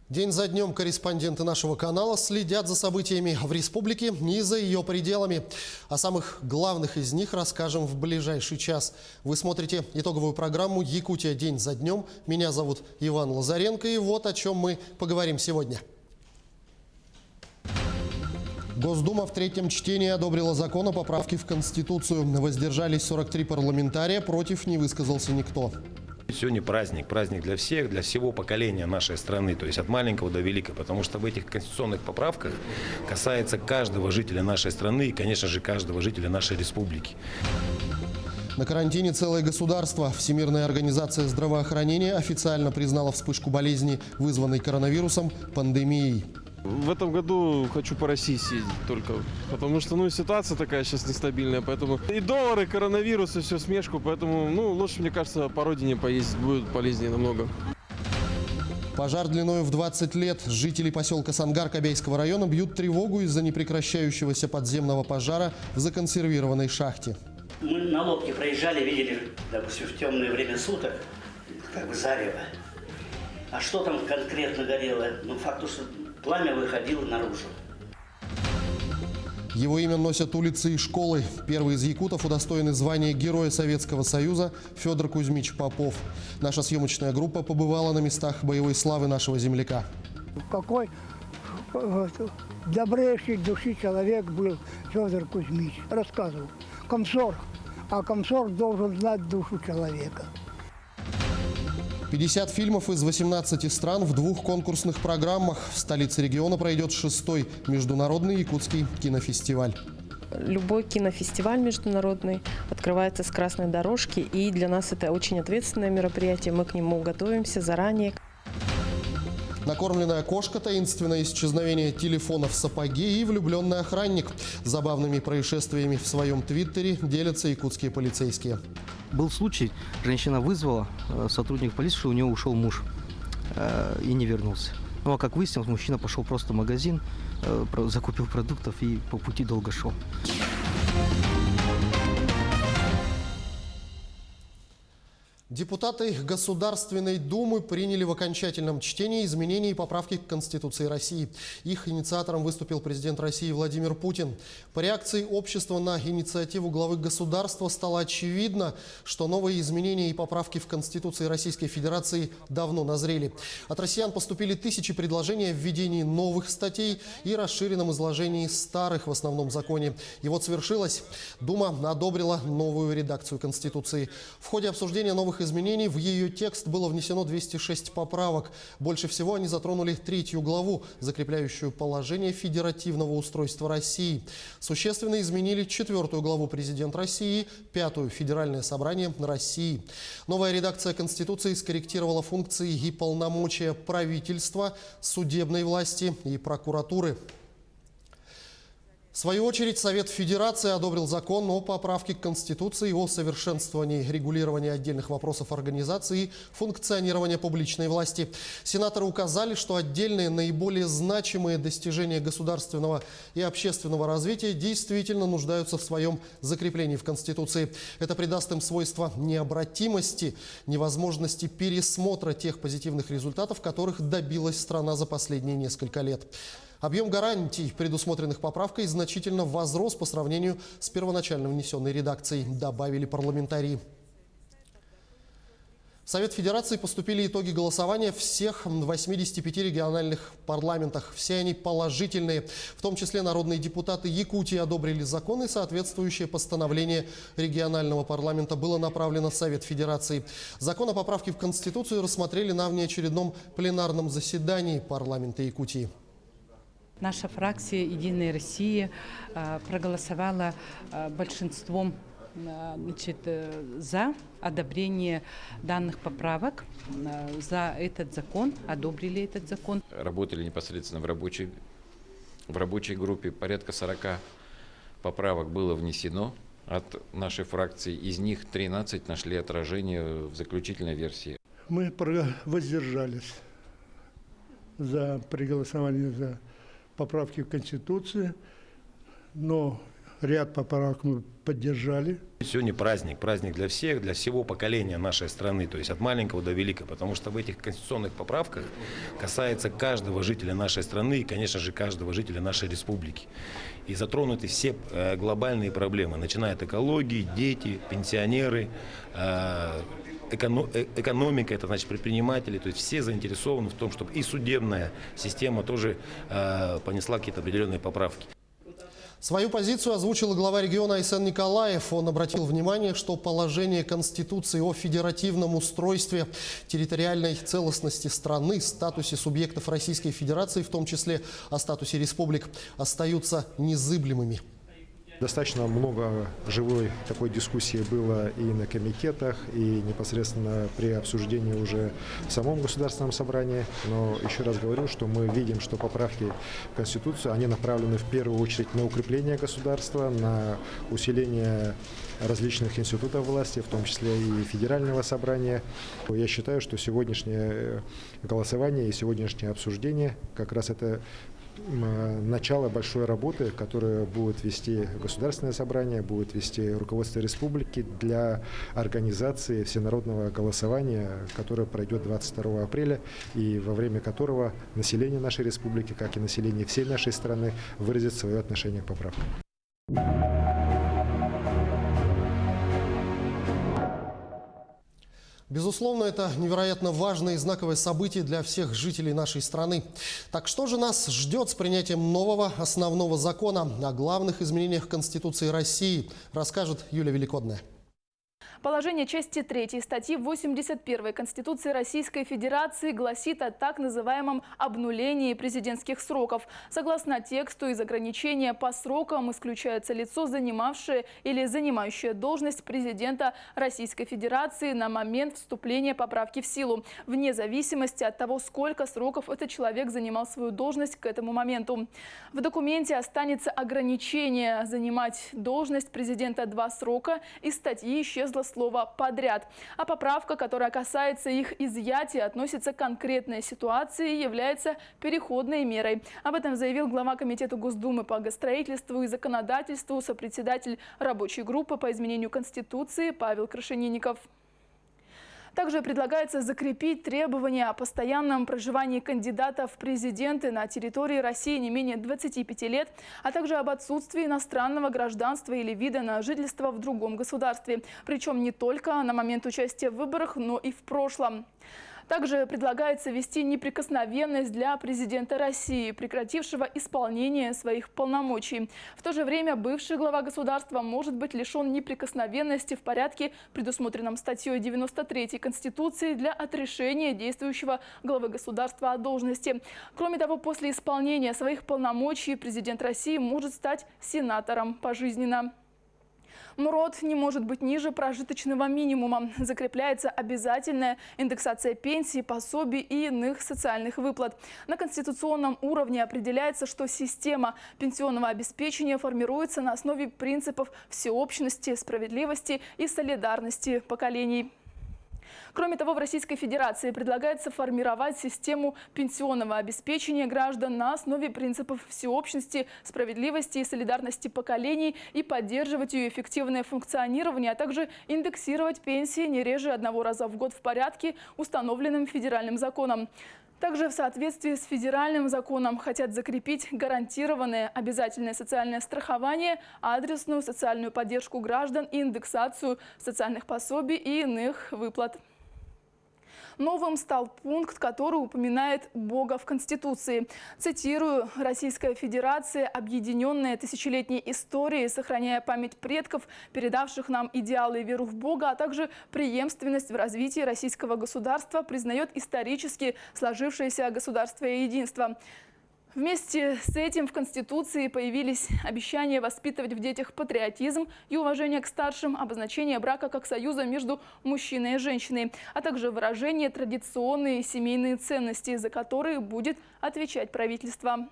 День за днем корреспонденты нашего канала следят за событиями в республике и за ее пределами. О самых главных из них расскажем в ближайший час. Вы смотрите итоговую программу «Якутия. День за днем». Меня зовут Иван Лазаренко, и вот о чем мы поговорим сегодня. Госдума в третьем чтении одобрила закон о поправке в Конституцию. Воздержались 43 парламентария, против не высказался никто. Сегодня праздник для всех, для всего поколения нашей страны, то есть от маленького до великого, потому что в этих конституционных поправках касается каждого жителя нашей страны и, конечно же, каждого жителя нашей республики. На карантине целое государство. Всемирная организация здравоохранения официально признала вспышку болезни, вызванной коронавирусом, пандемией. В этом году хочу по России съездить только, потому что ситуация такая сейчас нестабильная, поэтому и доллар, и коронавирус, и все смешку, поэтому лучше, мне кажется, по родине поездить будет полезнее намного. Пожар длиною в 20 лет. Жители поселка Сангар Кобяйского района бьют тревогу из-за непрекращающегося подземного пожара в законсервированной шахте. Мы на лодке проезжали, видели, допустим, в темное время суток, зарево. А что там конкретно горело? Факт, что пламя выходило наружу. Его имя носят улицы и школы. Первый из якутов удостоенный звания Героя Советского Союза Федор Кузьмич Попов. Наша съемочная группа побывала на местах боевой славы нашего земляка. Какой добрейший души человек был Федор Кузьмич. Рассказывал. Комсорг. А комсорг должен знать душу человека. 50 фильмов из 18 стран в 2 конкурсных программах. В столице региона пройдет 6-й международный якутский кинофестиваль. Любой кинофестиваль международный открывается с красной дорожки, и для нас это очень ответственное мероприятие. Мы к нему готовимся заранее. Накормленная кошка, таинственное исчезновение телефона в сапоге и влюбленный охранник. Забавными происшествиями в своем твиттере делятся якутские полицейские. Был случай, женщина вызвала сотрудник полиции, что у нее ушел муж и не вернулся. А как выяснилось, мужчина пошел просто в магазин, закупил продуктов и по пути долго шел. Депутаты Государственной Думы приняли в окончательном чтении изменения и поправки к Конституции России. Их инициатором выступил президент России Владимир Путин. По реакции общества на инициативу главы государства стало очевидно, что новые изменения и поправки в Конституции Российской Федерации давно назрели. От россиян поступили тысячи предложений о введении новых статей и расширенном изложении старых в основном законе. И вот свершилось. Дума одобрила новую редакцию Конституции. В ходе обсуждения новых изменений в ее текст было внесено 206 поправок. Больше всего они затронули 3 главу, закрепляющую положение федеративного устройства России. Существенно изменили 4 главу «Президент России», 5 «Федеральное собрание России». Новая редакция Конституции скорректировала функции и полномочия правительства, судебной власти и прокуратуры. В свою очередь, Совет Федерации одобрил закон о поправке к Конституции о совершенствовании регулирования отдельных вопросов организации и функционирования публичной власти. Сенаторы указали, что отдельные наиболее значимые достижения государственного и общественного развития действительно нуждаются в своем закреплении в Конституции. Это придаст им свойства необратимости, невозможности пересмотра тех позитивных результатов, которых добилась страна за последние несколько лет. Объем гарантий, предусмотренных поправкой, значительно возрос по сравнению с первоначально внесенной редакцией, добавили парламентарии. В Совет Федерации поступили итоги голосования всех 85 региональных парламентах. Все они положительные. В том числе народные депутаты Якутии одобрили закон, и соответствующее постановление регионального парламента было направлено в Совет Федерации. Закон о поправке в Конституцию рассмотрели на внеочередном пленарном заседании парламента Якутии. Наша фракция «Единая Россия» проголосовала большинством за одобрение данных поправок, за этот закон, одобрили этот закон. Работали непосредственно в рабочей группе. Порядка 40 поправок было внесено от нашей фракции. Из них 13 нашли отражение в заключительной версии. Мы воздержались при голосовании за поправки в Конституции, но Ряд поправок мы поддержали. Сегодня праздник для всех, для всего поколения нашей страны, то есть от маленького до великого, потому что в этих конституционных поправках касается каждого жителя нашей страны и, конечно же, каждого жителя нашей республики. И затронуты все глобальные проблемы, начиная от экологии, дети, пенсионеры, экономика, это значит предприниматели, то есть все заинтересованы в том, чтобы и судебная система тоже понесла какие-то определенные поправки. Свою позицию озвучил глава региона Айсен Николаев. Он обратил внимание, что положение Конституции о федеративном устройстве, территориальной целостности страны, статусе субъектов Российской Федерации, в том числе о статусе республик, остаются незыблемыми. Достаточно много живой такой дискуссии было и на комитетах, и непосредственно при обсуждении уже в самом Государственном собрании. Но еще раз говорю, что мы видим, что поправки в Конституцию, они направлены в первую очередь на укрепление государства, на усиление различных институтов власти, в том числе и федерального собрания. Я считаю, что сегодняшнее голосование и сегодняшнее обсуждение как раз это начало большой работы, которую будет вести Государственное собрание, будет вести руководство республики для организации всенародного голосования, которое пройдет 22 апреля и во время которого население нашей республики, как и население всей нашей страны, выразит свое отношение к поправкам. Безусловно, это невероятно важное и знаковое событие для всех жителей нашей страны. Так что же нас ждет с принятием нового основного закона? О главных изменениях Конституции России расскажет Юлия Великодная. Положение части 3 статьи 81 Конституции Российской Федерации гласит о так называемом обнулении президентских сроков. Согласно тексту, из ограничения по срокам исключается лицо, занимавшее или занимающее должность президента Российской Федерации на момент вступления поправки в силу, вне зависимости от того, сколько сроков этот человек занимал свою должность к этому моменту. В документе останется ограничение занимать должность президента 2 срока, из статьи исчезло слово «подряд». А поправка, которая касается их изъятия, относится к конкретной ситуации и является переходной мерой. Об этом заявил глава Комитета Госдумы по градостроительству и законодательству, сопредседатель рабочей группы по изменению Конституции Павел Крашенинников. Также предлагается закрепить требования о постоянном проживании кандидата в президенты на территории России не менее 25 лет, а также об отсутствии иностранного гражданства или вида на жительство в другом государстве. Причем не только на момент участия в выборах, но и в прошлом. Также предлагается ввести неприкосновенность для президента России, прекратившего исполнение своих полномочий. В то же время бывший глава государства может быть лишен неприкосновенности в порядке, предусмотренном статьей 93 Конституции, для отрешения действующего главы государства от должности. Кроме того, после исполнения своих полномочий президент России может стать сенатором пожизненно. МРОТ не может быть ниже прожиточного минимума. Закрепляется обязательная индексация пенсий, пособий и иных социальных выплат. На конституционном уровне определяется, что система пенсионного обеспечения формируется на основе принципов всеобщности, справедливости и солидарности поколений. Кроме того, в Российской Федерации предлагается формировать систему пенсионного обеспечения граждан на основе принципов всеобщности, справедливости и солидарности поколений и поддерживать ее эффективное функционирование, а также индексировать пенсии не реже 1 раза в год в порядке, установленном федеральным законом. Также в соответствии с федеральным законом хотят закрепить гарантированное обязательное социальное страхование, адресную социальную поддержку граждан и индексацию социальных пособий и иных выплат. Новым стал пункт, который упоминает Бога в Конституции. Цитирую: «Российская Федерация, объединенная тысячелетней историей, сохраняя память предков, передавших нам идеалы и веру в Бога, а также преемственность в развитии российского государства, признает исторически сложившееся государственное единство». Вместе с этим в Конституции появились обещания воспитывать в детях патриотизм и уважение к старшим, обозначение брака как союза между мужчиной и женщиной, а также выражение традиционные семейные ценности, за которые будет отвечать правительство.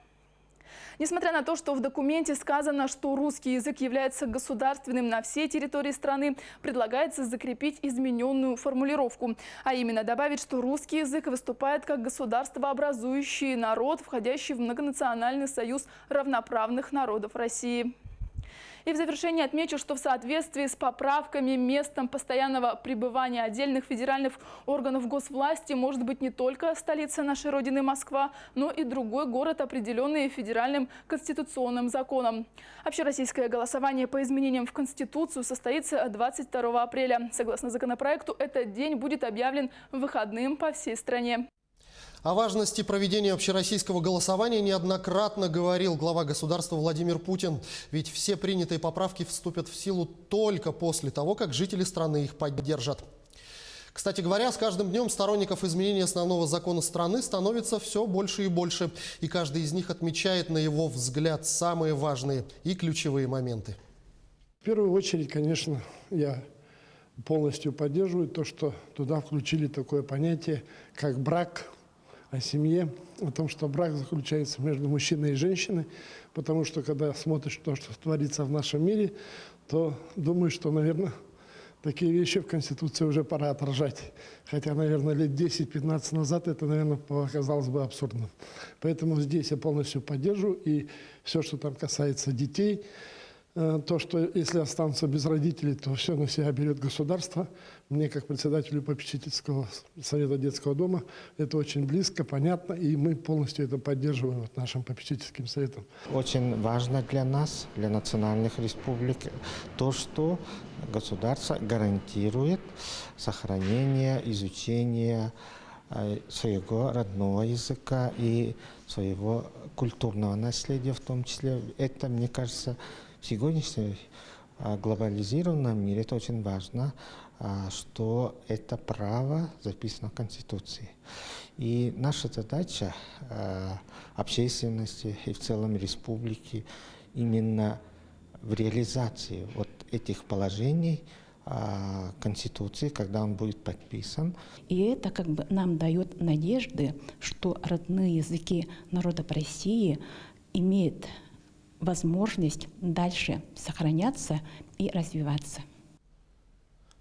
Несмотря на то, что в документе сказано, что русский язык является государственным на всей территории страны, предлагается закрепить измененную формулировку. А именно добавить, что русский язык выступает как государствообразующий народ, входящий в многонациональный союз равноправных народов России. И в завершение отмечу, что в соответствии с поправками местом постоянного пребывания отдельных федеральных органов госвласти может быть не только столица нашей Родины Москва, но и другой город, определенный федеральным конституционным законом. Общероссийское голосование по изменениям в Конституцию состоится 22 апреля. Согласно законопроекту, этот день будет объявлен выходным по всей стране. О важности проведения общероссийского голосования неоднократно говорил глава государства Владимир Путин. Ведь все принятые поправки вступят в силу только после того, как жители страны их поддержат. Кстати говоря, с каждым днем сторонников изменения основного закона страны становится все больше и больше. И каждый из них отмечает, на его взгляд, самые важные и ключевые моменты. В первую очередь, конечно, я полностью поддерживаю то, что туда включили такое понятие, как брак, о семье, о том, что брак заключается между мужчиной и женщиной, потому что, когда смотришь то, что творится в нашем мире, то думаю, что, наверное, такие вещи в Конституции уже пора отражать. Хотя, наверное, лет 10-15 назад это, наверное, показалось бы абсурдным. Поэтому здесь я полностью поддерживаю, и все, что там касается детей, то, что если останутся без родителей, то все на себя берет государство. Мне, как председателю попечительского совета детского дома, это очень близко, понятно, и мы полностью это поддерживаем нашим попечительским советом. Очень важно для нас, для национальных республик, то, что государство гарантирует сохранение, изучение своего родного языка и своего культурного наследия в том числе. Это, мне кажется, в сегодняшнем глобализированном мире это очень важно, что это право записано в Конституции. И наша задача общественности и в целом республики именно в реализации вот этих положений Конституции, когда он будет подписан. И это как бы нам дает надежды, что родные языки народов России имеют возможность дальше сохраняться и развиваться.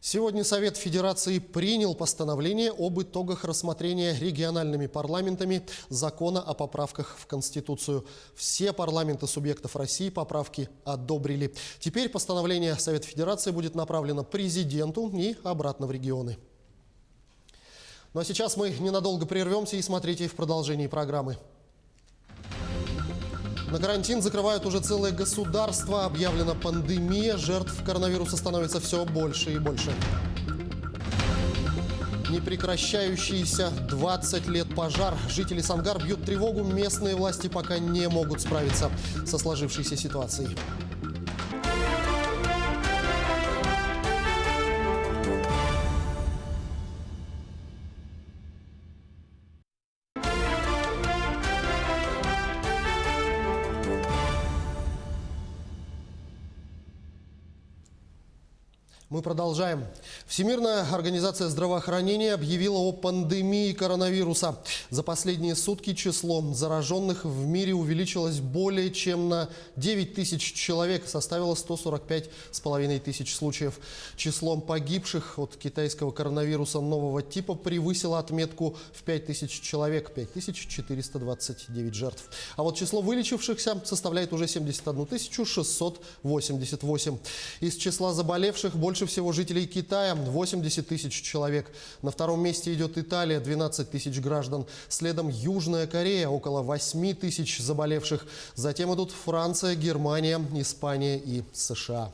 Сегодня Совет Федерации принял постановление об итогах рассмотрения региональными парламентами закона о поправках в Конституцию. Все парламенты субъектов России поправки одобрили. Теперь постановление Совета Федерации будет направлено президенту и обратно в регионы. Ну а сейчас мы ненадолго прервемся и смотрите в продолжении программы. На карантин закрывают уже целое государство. Объявлена пандемия. Жертв коронавируса становится все больше и больше. Непрекращающийся 20 лет пожар. Жители Самгар бьют тревогу. Местные власти пока не могут справиться со сложившейся ситуацией. Мы продолжаем. Всемирная организация здравоохранения объявила о пандемии коронавируса. За последние сутки число зараженных в мире увеличилось более чем на 9 тысяч человек, составило 145,5 тысяч случаев. Число погибших от китайского коронавируса нового типа превысило отметку в 5 тысяч человек, 5429 жертв. А вот число вылечившихся составляет уже 71 688. Из числа заболевших больше всего жителей Китая – 80 тысяч человек. На втором месте идет Италия – 12 тысяч граждан. Следом Южная Корея – около 8 тысяч заболевших. Затем идут Франция, Германия, Испания и США.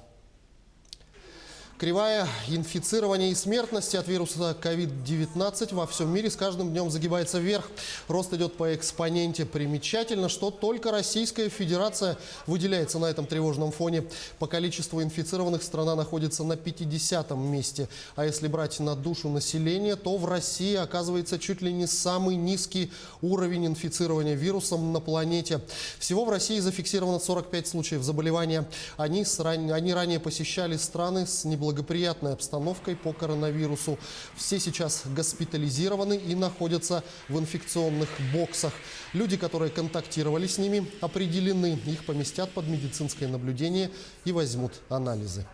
Кривая инфицирования и смертности от вируса COVID-19 во всем мире с каждым днем загибается вверх. Рост идет по экспоненте. Примечательно, что только Российская Федерация выделяется на этом тревожном фоне. По количеству инфицированных страна находится на 50-м месте. А если брать на душу населения, то в России оказывается чуть ли не самый низкий уровень инфицирования вирусом на планете. Всего в России зафиксировано 45 случаев заболевания. Они ранее посещали страны с неблагоприятной обстановкой по коронавирусу. Все сейчас госпитализированы и находятся в инфекционных боксах. Люди, которые контактировали с ними, определены. Их поместят под медицинское наблюдение и возьмут анализы.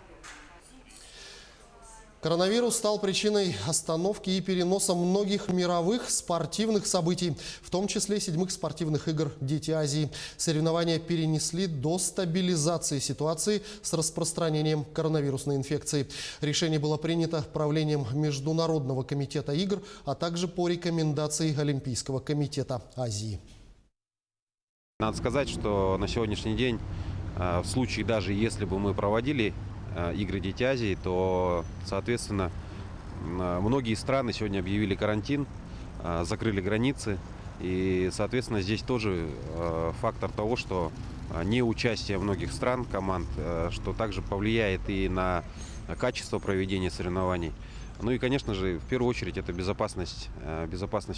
Коронавирус стал причиной остановки и переноса многих мировых спортивных событий, в том числе 7-х спортивных игр «Дети Азии». Соревнования перенесли до стабилизации ситуации с распространением коронавирусной инфекции. Решение было принято правлением Международного комитета игр, а также по рекомендации Олимпийского комитета Азии. Надо сказать, что на сегодняшний день, в случае даже если бы мы проводили игры «Дети Азии», то, соответственно, многие страны сегодня объявили карантин, закрыли границы. И, соответственно, здесь тоже фактор того, что неучастие многих стран, команд, что также повлияет и на качество проведения соревнований. Ну и, конечно же, в первую очередь это безопасность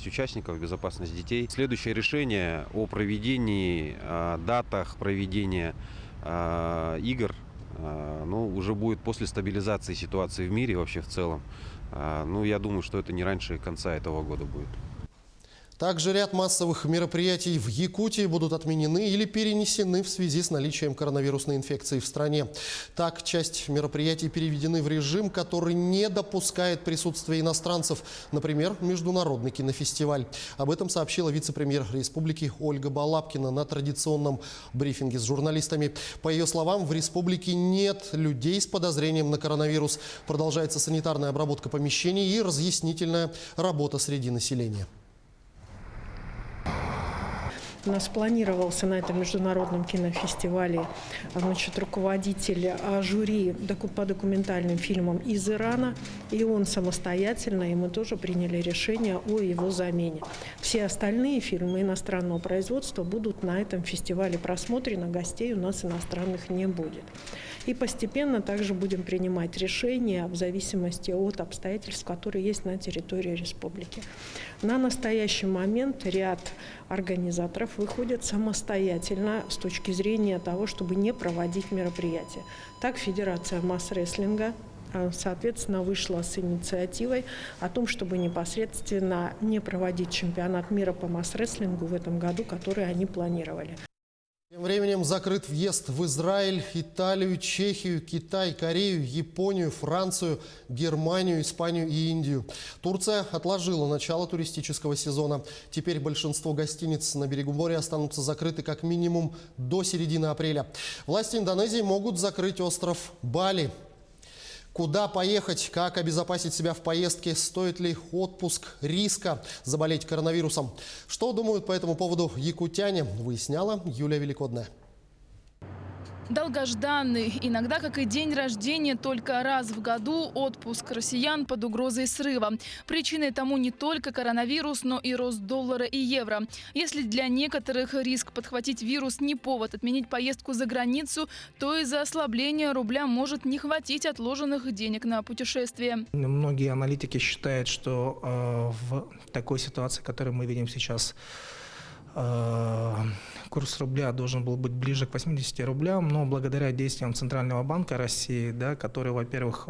участников, безопасность детей. Следующее решение о проведении, датах проведения игр, уже будет после стабилизации ситуации в мире вообще в целом. Я думаю, что это не раньше конца этого года будет. Также ряд массовых мероприятий в Якутии будут отменены или перенесены в связи с наличием коронавирусной инфекции в стране. Так, часть мероприятий переведены в режим, который не допускает присутствия иностранцев, например, Международный кинофестиваль. Об этом сообщила вице-премьер республики Ольга Балабкина на традиционном брифинге с журналистами. По ее словам, в республике нет людей с подозрением на коронавирус. Продолжается санитарная обработка помещений и разъяснительная работа среди населения. У нас планировался на этом международном кинофестивале руководитель жюри по документальным фильмам из Ирана. И он самостоятельно, и мы тоже приняли решение о его замене. Все остальные фильмы иностранного производства будут на этом фестивале просмотрены, гостей у нас иностранных не будет. И постепенно также будем принимать решения в зависимости от обстоятельств, которые есть на территории республики. На настоящий момент ряд организаторов выходят самостоятельно с точки зрения того, чтобы не проводить мероприятия. Так, Федерация масс-рестлинга, соответственно, вышла с инициативой о том, чтобы непосредственно не проводить чемпионат мира по масс-рестлингу в этом году, который они планировали. Тем временем закрыт въезд в Израиль, Италию, Чехию, Китай, Корею, Японию, Францию, Германию, Испанию и Индию. Турция отложила начало туристического сезона. Теперь большинство гостиниц на берегу моря останутся закрыты как минимум до середины апреля. Власти Индонезии могут закрыть остров Бали. Куда поехать, как обезопасить себя в поездке, стоит ли отпуск, риска заболеть коронавирусом. Что думают по этому поводу якутяне, выясняла Юлия Великодная. Долгожданный, иногда как и день рождения, только раз в году отпуск россиян под угрозой срыва. Причиной тому не только коронавирус, но и рост доллара и евро. Если для некоторых риск подхватить вирус не повод отменить поездку за границу, то из-за ослабления рубля может не хватить отложенных денег на путешествие. Многие аналитики считают, что в такой ситуации, которую мы видим сейчас, курс рубля должен был быть ближе к 80 рублям, но благодаря действиям Центрального банка России, который, во-первых,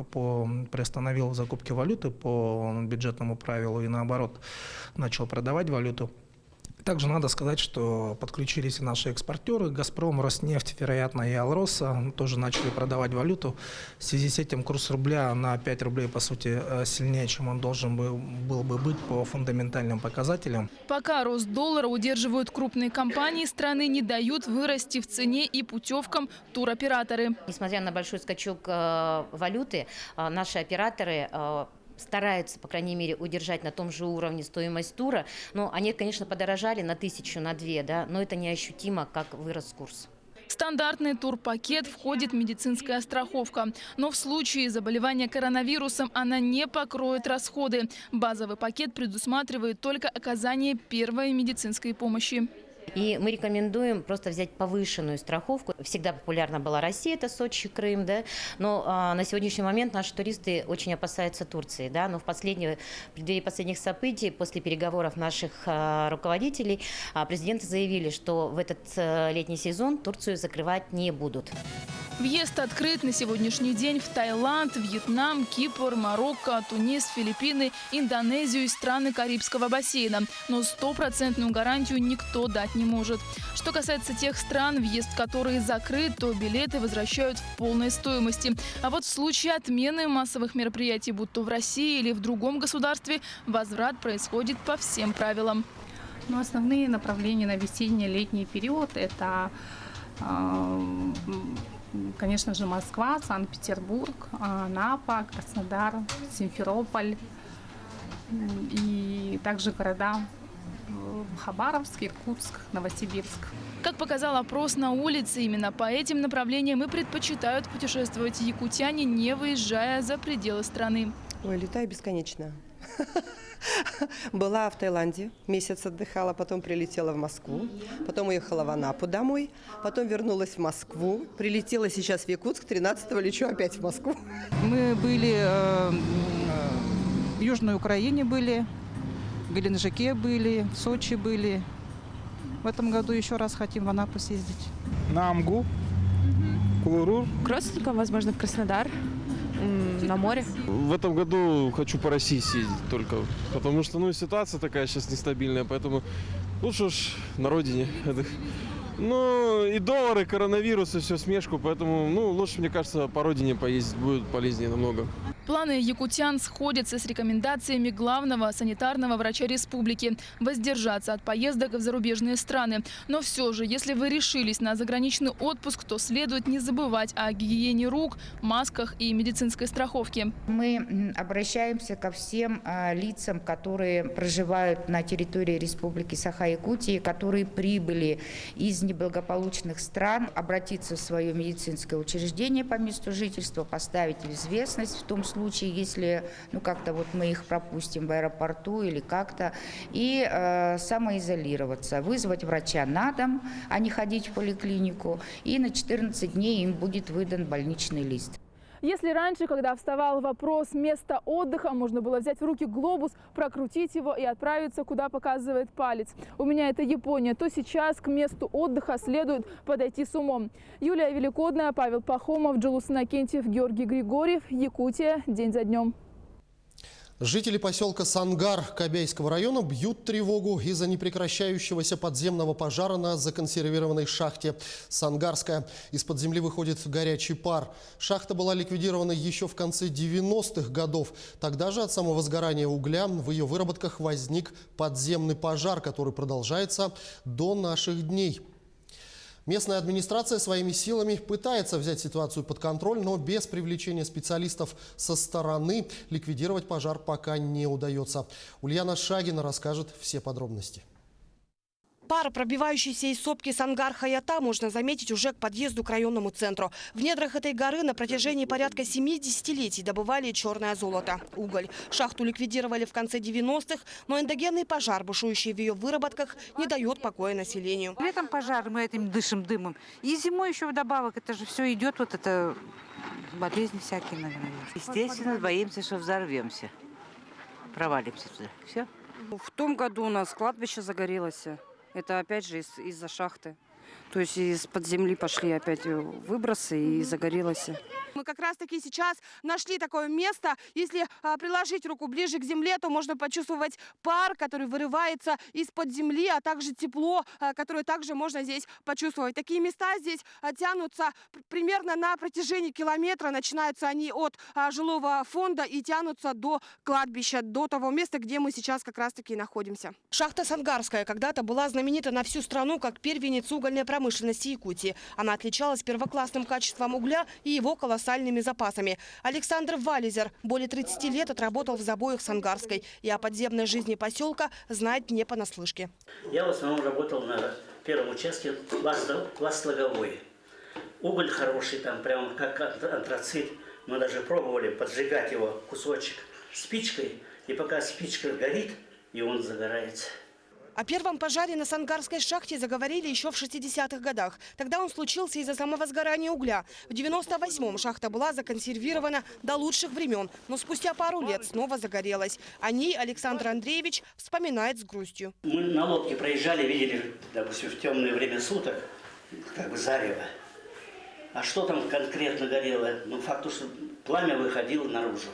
приостановил закупки валюты по бюджетному правилу и, наоборот, начал продавать валюту. Также надо сказать, что подключились и наши экспортеры. «Газпром», «Роснефть», вероятно, и «Алроса» тоже начали продавать валюту. В связи с этим курс рубля на 5 рублей, по сути, сильнее, чем он должен был бы быть по фундаментальным показателям. Пока рост доллара удерживают крупные компании, страны не дают вырасти в цене и путевкам туроператоры. Несмотря на большой скачок валюты, наши операторы стараются, по крайней мере, удержать на том же уровне стоимость тура. Но они, конечно, подорожали на 1000, на 2, но это неощутимо, как вырос курс. В стандартный турпакет входит медицинская страховка. Но в случае заболевания коронавирусом она не покроет расходы. Базовый пакет предусматривает только оказание первой медицинской помощи. И мы рекомендуем просто взять повышенную страховку. Всегда популярна была Россия, это Сочи, Крым, но на сегодняшний момент наши туристы очень опасаются Турции. Но в преддверии последних событий, после переговоров наших руководителей, президенты заявили, что в этот летний сезон Турцию закрывать не будут. Въезд открыт на сегодняшний день в Таиланд, Вьетнам, Кипр, Марокко, Тунис, Филиппины, Индонезию и страны Карибского бассейна. Но стопроцентную гарантию никто дать не может. Что касается тех стран, въезд в которые закрыт, то билеты возвращают в полной стоимости. А вот в случае отмены массовых мероприятий, будь то в России или в другом государстве, возврат происходит по всем правилам. Но основные направления на весенне-летний период – это, конечно же, Москва, Санкт-Петербург, Анапа, Краснодар, Симферополь и также города Хабаровск, Иркутск, Новосибирск. Как показал опрос на улице, именно по этим направлениям и предпочитают путешествовать якутяне, не выезжая за пределы страны. Ой, летаю бесконечно. Была в Таиланде, месяц отдыхала, потом прилетела в Москву, потом уехала в Анапу домой, потом вернулась в Москву, прилетела сейчас в Якутск, 13-го лечу опять в Москву. Мы были в Южной Украине, были, в Геленджике были, в Сочи были. В этом году еще раз хотим в Анапу съездить. На Амгу, Кулурур. К родственникам, возможно, в Краснодар. На море. В этом году хочу по России съездить только, потому что ситуация такая сейчас нестабильная, поэтому лучше уж на родине. И доллары, и коронавирус, и все смешку, поэтому лучше, мне кажется, по родине поездить будет полезнее намного. Планы якутян сходятся с рекомендациями главного санитарного врача республики – воздержаться от поездок в зарубежные страны. Но все же, если вы решились на заграничный отпуск, то следует не забывать о гигиене рук, масках и медицинской страховке. Мы обращаемся ко всем лицам, которые проживают на территории Республики Саха-Якутия, которые прибыли из неблагополучных стран, обратиться в свое медицинское учреждение по месту жительства, поставить в известность в том случае, если как-то мы их пропустим в аэропорту или как-то, и самоизолироваться, вызвать врача на дом, а не ходить в поликлинику, и на 14 дней им будет выдан больничный лист. Если раньше, когда вставал вопрос места отдыха, можно было взять в руки глобус, прокрутить его и отправиться, куда показывает палец. У меня это Япония. То сейчас к месту отдыха следует подойти с умом. Юлия Великодная, Павел Пахомов, Джулус Иннокентьев, Георгий Григорьев. Якутия. День за днем. Жители поселка Сангар Кобяйского района бьют тревогу из-за непрекращающегося подземного пожара на законсервированной шахте «Сангарская». Из-под земли выходит горячий пар. Шахта была ликвидирована еще в конце 90-х годов. Тогда же от самого сгорания угля в ее выработках возник подземный пожар, который продолжается до наших дней. Местная администрация своими силами пытается взять ситуацию под контроль, но без привлечения специалистов со стороны ликвидировать пожар пока не удается. Ульяна Шагина расскажет все подробности. Пар, пробивающийся из сопки Сангар-Хаята, можно заметить уже к подъезду к районному центру. В недрах этой горы на протяжении порядка 7 десятилетий добывали черное золото – уголь. Шахту ликвидировали в конце 90-х, но эндогенный пожар, бушующий в ее выработках, не дает покоя населению. Летом пожар, мы этим дышим дымом. И зимой еще вдобавок, это же все идет, это болезни всякие, наверное. Естественно, боимся, что взорвемся. Провалимся туда. Все. В том году у нас кладбище загорелось. Это опять же из-за шахты. То есть из-под земли пошли опять выбросы и загорелось. Мы как раз-таки сейчас нашли такое место. Если приложить руку ближе к земле, то можно почувствовать пар, который вырывается из-под земли, а также тепло, которое также можно здесь почувствовать. Такие места здесь тянутся примерно на протяжении километра. Начинаются они от жилого фонда и тянутся до кладбища, до того места, где мы сейчас как раз-таки находимся. Шахта Сангарская когда-то была знаменита на всю страну как первенец угольной промышленности Якутии. Она отличалась первоклассным качеством угля и его колоссальными запасами. Александр Вализер более 30 лет отработал в забоях Сангарской и о подземной жизни поселка знает не понаслышке. Я в основном работал на первом участке класс логовой. Уголь хороший, там прямо как антрацит. Мы даже пробовали поджигать его кусочек спичкой. И пока спичка горит, и он загорается. О первом пожаре на Сангарской шахте заговорили еще в 60-х годах. Тогда он случился из-за самого сгорания угля. В 98-м шахта была законсервирована до лучших времен, но спустя пару лет снова загорелась. О ней Александр Андреевич вспоминает с грустью. Мы на лодке проезжали, видели, допустим, в темное время суток, как бы зарево. А что там конкретно горело? Ну, факт, что пламя выходило наружу.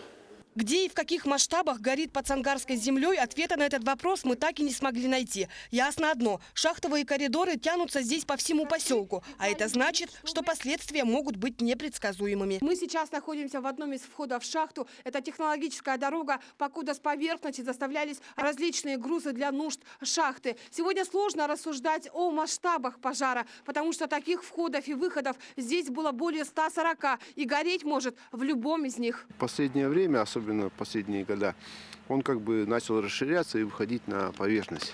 Где и в каких масштабах горит под Сангарской землей, ответа на этот вопрос мы так и не смогли найти. Ясно одно – шахтовые коридоры тянутся здесь по всему поселку. А это значит, что последствия могут быть непредсказуемыми. Мы сейчас находимся в одном из входов в шахту. Это технологическая дорога, покуда с поверхности заставлялись различные грузы для нужд шахты. Сегодня сложно рассуждать о масштабах пожара, потому что таких входов и выходов здесь было более 140. И гореть может в любом из них. В последнее время, особенно в последние года, он как бы начал расширяться и выходить на поверхность.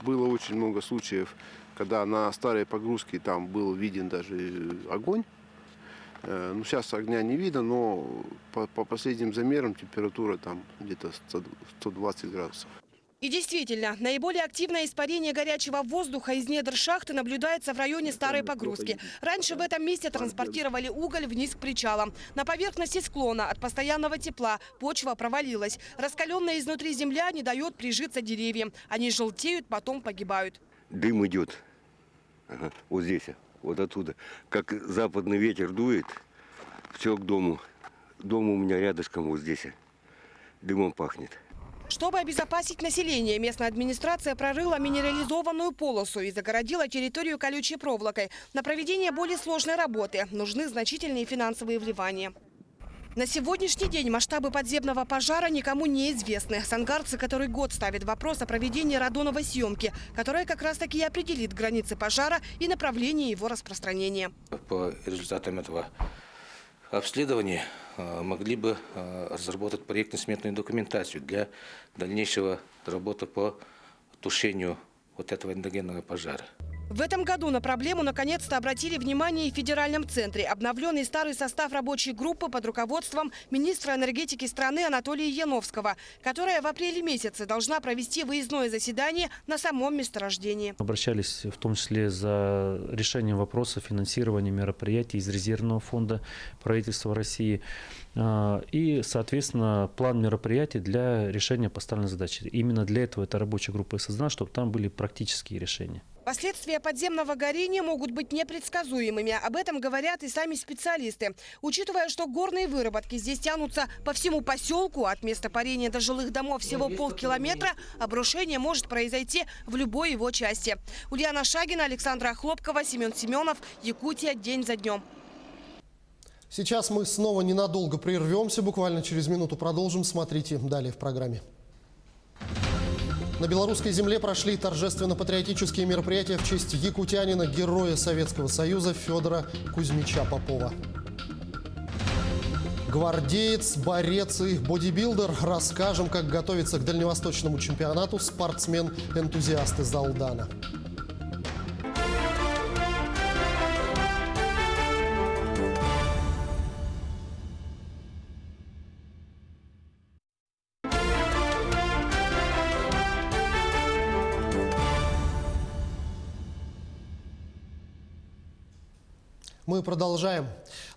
Было очень много случаев, когда на старой погрузке там был виден даже огонь. Ну, сейчас огня не видно, но по последним замерам температура там где-то 120 градусов. И действительно, наиболее активное испарение горячего воздуха из недр шахты наблюдается в районе старой погрузки. Раньше в этом месте транспортировали уголь вниз к причалам. На поверхности склона от постоянного тепла почва провалилась. Раскаленная изнутри земля не дает прижиться деревьям. Они желтеют, потом погибают. Дым идет. Ага, вот здесь, вот оттуда. Как западный ветер дует, все к дому. Дом у меня рядышком вот здесь. Дымом пахнет. Чтобы обезопасить население, местная администрация прорыла минерализованную полосу и загородила территорию колючей проволокой. На проведение более сложной работы нужны значительные финансовые вливания. На сегодняшний день масштабы подземного пожара никому не известны. Сангарцы который год ставят вопрос о проведении радоновой съемки, которая как раз-таки и определит границы пожара и направление его распространения. По результатам этого обследования могли бы разработать проектно-сметную документацию для дальнейшего работы по тушению вот этого эндогенного пожара. В этом году на проблему наконец-то обратили внимание и в федеральном центре. Обновленный старый состав рабочей группы под руководством министра энергетики страны Анатолия Яновского, которая в апреле месяце должна провести выездное заседание на самом месторождении. Обращались в том числе за решением вопроса финансирования мероприятий из резервного фонда правительства России. И, соответственно, план мероприятий для решения поставленной задачи. Именно для этого эта рабочая группа и создана, чтобы там были практические решения. Последствия подземного горения могут быть непредсказуемыми. Об этом говорят и сами специалисты. Учитывая, что горные выработки здесь тянутся по всему поселку, от места парения до жилых домов всего полкилометра, обрушение может произойти в любой его части. Ульяна Шагина, Александра Хлопкова, Семен Семенов. Якутия. День за днем. Сейчас мы снова ненадолго прервемся. Буквально через минуту продолжим. Смотрите далее в программе. На белорусской земле прошли торжественно-патриотические мероприятия в честь якутянина, героя Советского Союза Федора Кузьмича Попова. Гвардеец, борец и бодибилдер. Расскажем, как готовится к дальневосточному чемпионату спортсмен-энтузиаст из Алдана. Мы продолжаем.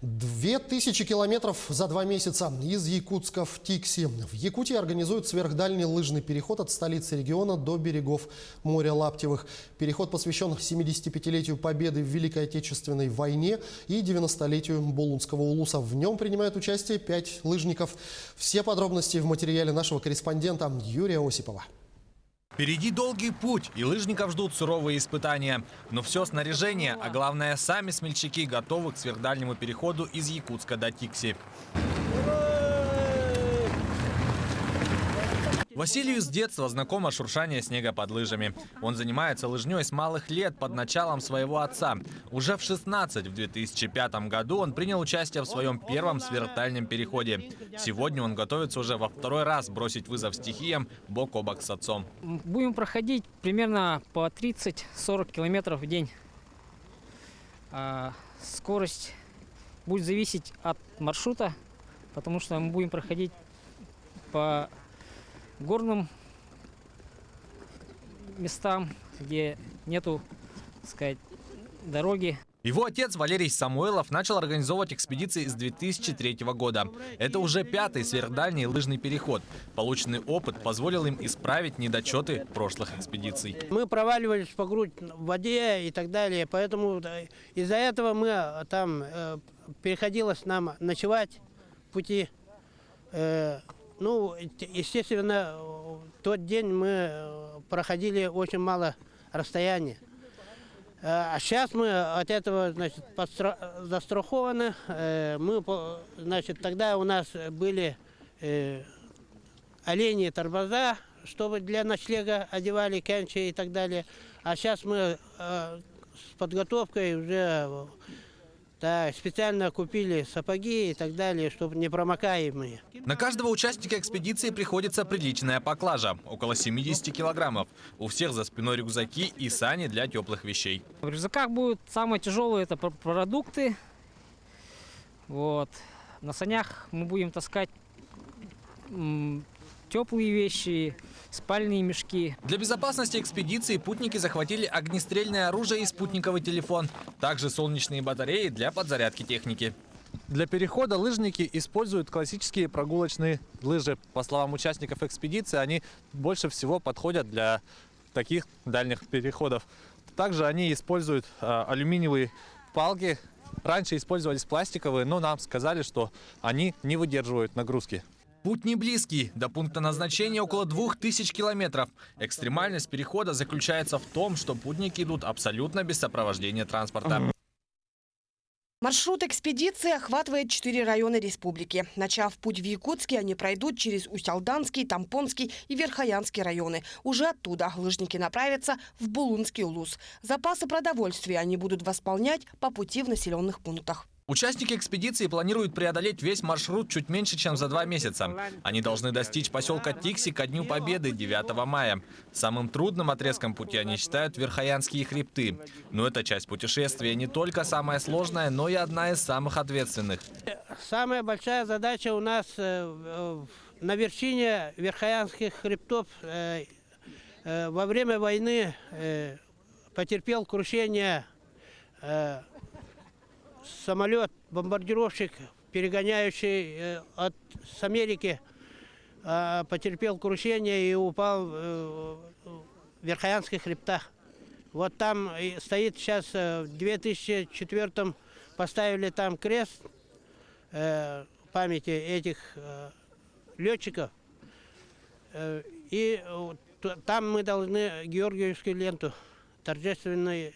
2000 километров за 2 месяца из Якутска в Тикси. В Якутии организуют сверхдальний лыжный переход от столицы региона до берегов моря Лаптевых. Переход посвящен 75-летию победы в Великой Отечественной войне и 90-летию Булунского улуса. В нем принимают участие 5 лыжников. Все подробности в материале нашего корреспондента Юрия Осипова. Впереди долгий путь, и лыжников ждут суровые испытания. Но все снаряжение, а главное, сами смельчаки готовы к сверхдальнему переходу из Якутска до Тикси. Василию с детства знакомо шуршание снега под лыжами. Он занимается лыжней с малых лет под началом своего отца. Уже в 16, в 2005 году он принял участие в своем первом сверхдальнем переходе. Сегодня он готовится уже во 2-й раз бросить вызов стихиям бок о бок с отцом. Будем проходить примерно по 30-40 километров в день. Скорость будет зависеть от маршрута, потому что мы будем проходить по горным местам, где нету, так сказать, дороги. Его отец Валерий Самойлов начал организовывать экспедиции с 2003 года. Это уже 5-й сверхдальний лыжный переход. Полученный опыт позволил им исправить недочеты прошлых экспедиций. Мы проваливались по грудь в воде и так далее, поэтому из-за этого мы там приходилось нам ночевать в пути. Ну, естественно, в тот день мы проходили очень мало расстояния. А сейчас мы от этого, значит, застрахованы. Мы, значит, тогда у нас были олени тормоза, чтобы для ночлега одевали кенчи и так далее. А сейчас мы с подготовкой уже специально купили сапоги и так далее, чтобы непромокаемые. На каждого участника экспедиции приходится приличная поклажа – около 70 килограммов. У всех за спиной рюкзаки и сани для теплых вещей. В рюкзаках будет самое тяжелое – это продукты. Вот. На санях мы будем таскать теплые вещи, спальные мешки. Для безопасности экспедиции путники захватили огнестрельное оружие и спутниковый телефон. Также солнечные батареи для подзарядки техники. Для перехода лыжники используют классические прогулочные лыжи. По словам участников экспедиции, они больше всего подходят для таких дальних переходов. Также они используют алюминиевые палки. Раньше использовались пластиковые, но нам сказали, что они не выдерживают нагрузки. Путь не близкий. До пункта назначения около 2000 километров. Экстремальность перехода заключается в том, что путники идут абсолютно без сопровождения транспорта. Маршрут экспедиции охватывает 4 района республики. Начав путь в Якутске, они пройдут через Усть-Алданский, Тампонский и Верхоянский районы. Уже оттуда лыжники направятся в Булунский улус. Запасы продовольствия они будут восполнять по пути в населенных пунктах. Участники экспедиции планируют преодолеть весь маршрут чуть меньше, чем за 2 месяца. Они должны достичь поселка Тикси ко Дню Победы 9 мая. Самым трудным отрезком пути они считают Верхоянские хребты. Но эта часть путешествия не только самая сложная, но и одна из самых ответственных. Самая большая задача у нас на вершине Верхоянских хребтов. Во время войны потерпел крушение самолет, бомбардировщик, перегоняющий с Америки, потерпел крушение и упал в Верхоянских хребтах. Вот там стоит сейчас, в 2004 поставили там крест памяти этих летчиков. И там мы должны Георгиевскую ленту торжественной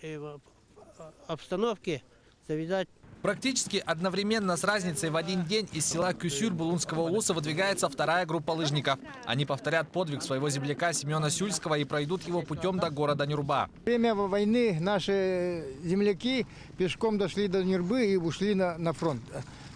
обстановки завязать. Практически одновременно с разницей в один день из села Кюсюр Булунского улуса выдвигается вторая группа лыжников. Они повторят подвиг своего земляка Семена Сюльского и пройдут его путем до города Нюрба. Во время войны наши земляки пешком дошли до Нюрбы и ушли на фронт.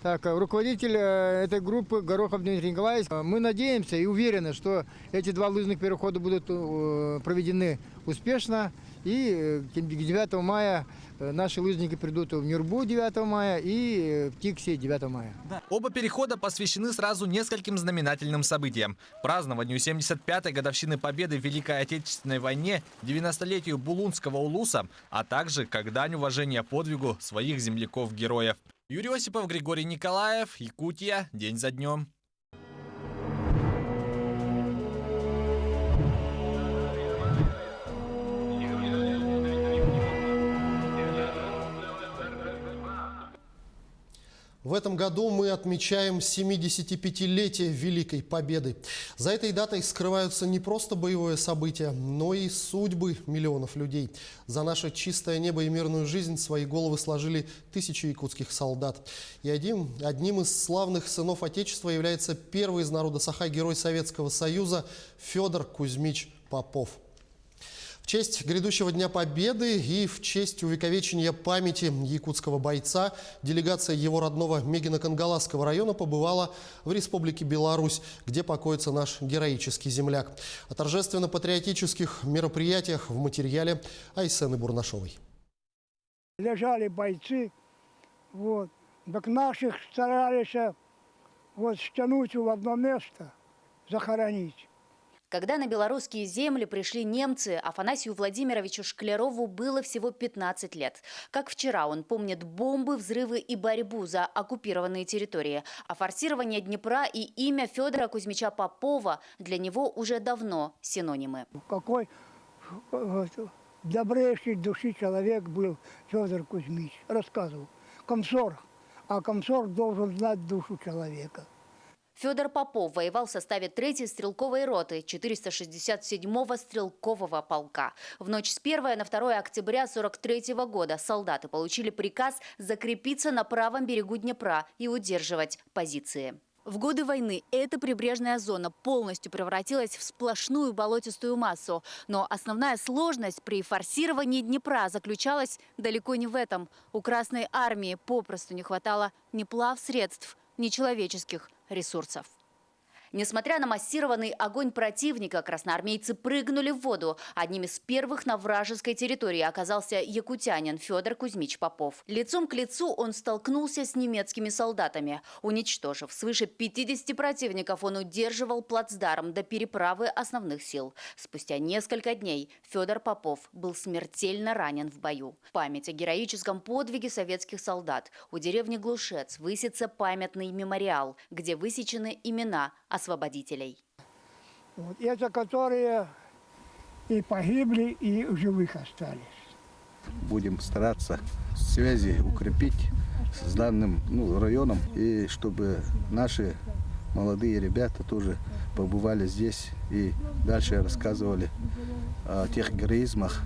Так, руководитель этой группы Горохов Дмитрий Николаевич. Мы надеемся и уверены, что эти 2 лыжных перехода будут проведены успешно. И к 9 мая наши лыжники придут в Нюрбу 9 мая и в Тикси 9 мая. Оба перехода посвящены сразу нескольким знаменательным событиям. Празднованию 75-й годовщины Победы в Великой Отечественной войне, 90-летию Булунского улуса, а также как дань уважения подвигу своих земляков-героев. Юрий Осипов, Григорий Николаев, Якутия. День за днем. В этом году мы отмечаем 75-летие Великой Победы. За этой датой скрываются не просто боевое событие, но и судьбы миллионов людей. За наше чистое небо и мирную жизнь свои головы сложили тысячи якутских солдат. И одним из славных сынов Отечества является первый из народа Саха герой Советского Союза Федор Кузьмич Попов. В честь грядущего Дня Победы и в честь увековечения памяти якутского бойца делегация его родного Мегино-Кангаласского района побывала в Республике Беларусь, где покоится наш героический земляк. О торжественно-патриотических мероприятиях в материале Айсены Бурнашовой. Лежали бойцы, так наших старались стянуть в одно место, захоронить. Когда на белорусские земли пришли немцы, Афанасию Владимировичу Шклярову было всего 15 лет. Как вчера он помнит бомбы, взрывы и борьбу за оккупированные территории. А форсирование Днепра и имя Федора Кузьмича Попова для него уже давно синонимы. Какой добрейшей души человек был Федор Кузьмич, рассказывал. Комсорг. А комсорг должен знать душу человека. Федор Попов воевал в составе 3-й стрелковой роты 467-го стрелкового полка. В ночь с 1 на 2 октября 1943 года солдаты получили приказ закрепиться на правом берегу Днепра и удерживать позиции. В годы войны эта прибрежная зона полностью превратилась в сплошную болотистую массу. Но основная сложность при форсировании Днепра заключалась далеко не в этом. У Красной армии попросту не хватало ни плавсредств, ни человеческих ресурсов. Несмотря на массированный огонь противника, красноармейцы прыгнули в воду. Одним из первых на вражеской территории оказался якутянин Федор Кузьмич Попов. Лицом к лицу он столкнулся с немецкими солдатами. Уничтожив свыше 50 противников, он удерживал плацдарм до переправы основных сил. Спустя несколько дней Федор Попов был смертельно ранен в бою. В память о героическом подвиге советских солдат у деревни Глушец высится памятный мемориал, где высечены имена освободителей. Вот это которые и погибли, и в живых остались. Будем стараться связи укрепить с данным районом, и чтобы наши молодые ребята тоже побывали здесь и дальше рассказывали о тех героизмах,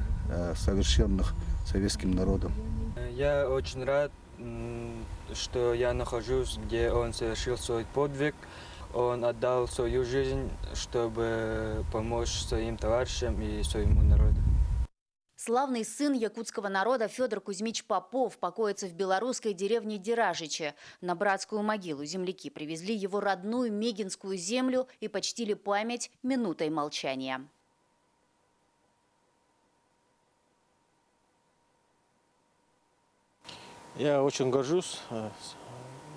совершенных советским народом. Я очень рад, что я нахожусь, где он совершил свой подвиг. Он отдал свою жизнь, чтобы помочь своим товарищам и своему народу. Славный сын якутского народа Федор Кузьмич Попов покоится в белорусской деревне Деражичи. На братскую могилу земляки привезли его родную Мегинскую землю и почтили память минутой молчания. Я очень горжусь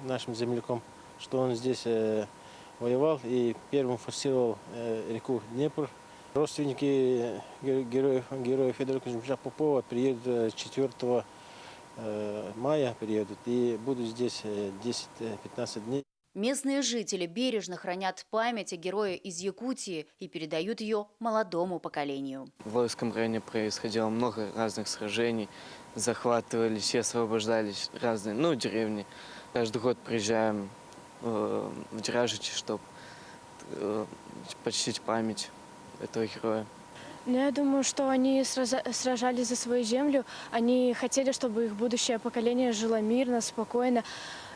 нашим земляком, что он здесь воевал и первым форсировал реку Днепр. Родственники героя Федора Кузьмича Попова приедут 4 мая приедут и будут здесь 10-15 дней. Местные жители бережно хранят память о герое из Якутии и передают ее молодому поколению. В Волжском районе происходило много разных сражений, захватывались и освобождались разные деревни. Каждый год приезжаем в Деражичи, чтобы почтить память этого героя. Я думаю, что они сражались за свою землю. Они хотели, чтобы их будущее поколение жило мирно, спокойно,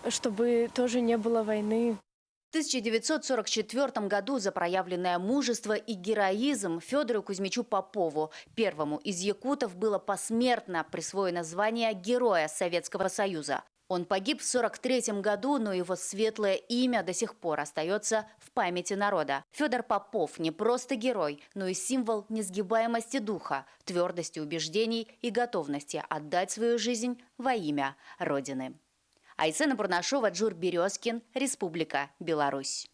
чтобы тоже не было войны. В 1944 году за проявленное мужество и героизм Федору Кузьмичу Попову, первому из якутов, было посмертно присвоено звание Героя Советского Союза. Он погиб в 1943 году, но его светлое имя до сих пор остается в памяти народа. Федор Попов не просто герой, но и символ несгибаемости духа, твердости убеждений и готовности отдать свою жизнь во имя Родины. Айсена Бурнашова, Джур Березкин, Республика Беларусь.